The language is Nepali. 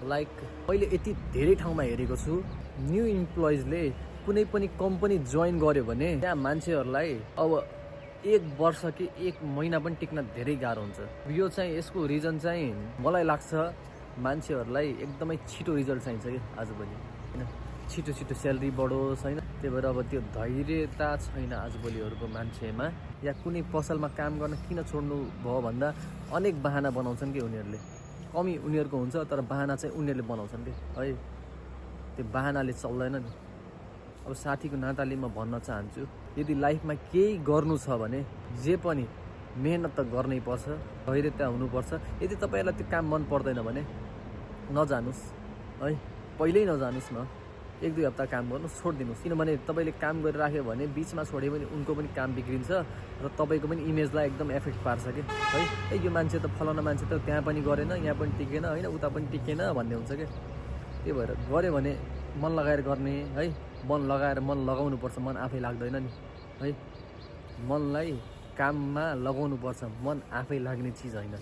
लाइक मैले यति धेरै ठाउँमा हेरेको छु न्यू इम्प्लोइजले कुनै पनि कम्पनी जोइन गर्यो भने त्यहाँ मान्छेहरूलाई अब 1 वर्ष कि 1 महिना पनि टिक्न धेरै गाह्रो हुन्छ। यो चाहिँ यसको रिजन चाहिँ मलाई लाग्छ मान्छेहरूलाई एकदमै छिटो रिजल्ट चाहिन्छ कि आजभोलि हैन, छिटो छिटो स्यालेरी बढोस् हैन। त्यही भएर अब त्यो धैर्यता छैन आजभोलिहरूको मान्छेमा। या कुनै पसलमा काम गर्न किन छोड्नु भयो भन्दा अनेक बहाना बनाउँछन् कि उनीहरूले। कमी उनीहरूको हुन्छ तर बहाना चाहिँ उनीहरूले बनाउँछन् कि है, त्यो बहानाले चल्दैन नि। अब साथीको नाताले म भन्न चाहन्छु यदि लाइफमा केही गर्नु छ भने जे पनि मेहनत त गर्नै पर्छ, धैर्यता हुनुपर्छ। यदि तपाईँहरूलाई त्यो काम मन पर्दैन भने नजानुस् है, पहिल्यै नजानुस् न, 1-2 हप्ता काम गर्नुहोस्, छोडिदिनुहोस्। किनभने तपाईँले काम गरिराख्यो भने बिचमा छोड्यो भने उनको पनि काम बिग्रिन्छ र तपाईँको पनि इमेजलाई एकदम एफेक्ट पार्छ कि है, यो मान्छे त फलाना मान्छे त त्यहाँ पनि गरेन, यहाँ पनि टिकेन होइन, उता पनि टिकेन भन्ने हुन्छ कि। त्यही भएर गऱ्यो भने मन लगाएर गर्ने है, मन लगाएर मन लगाउनुपर्छ, मन आफै लाग्दैन नि है। मनलाई काममा लगाउनुपर्छ, मन आफै लाग्ने चिज होइन।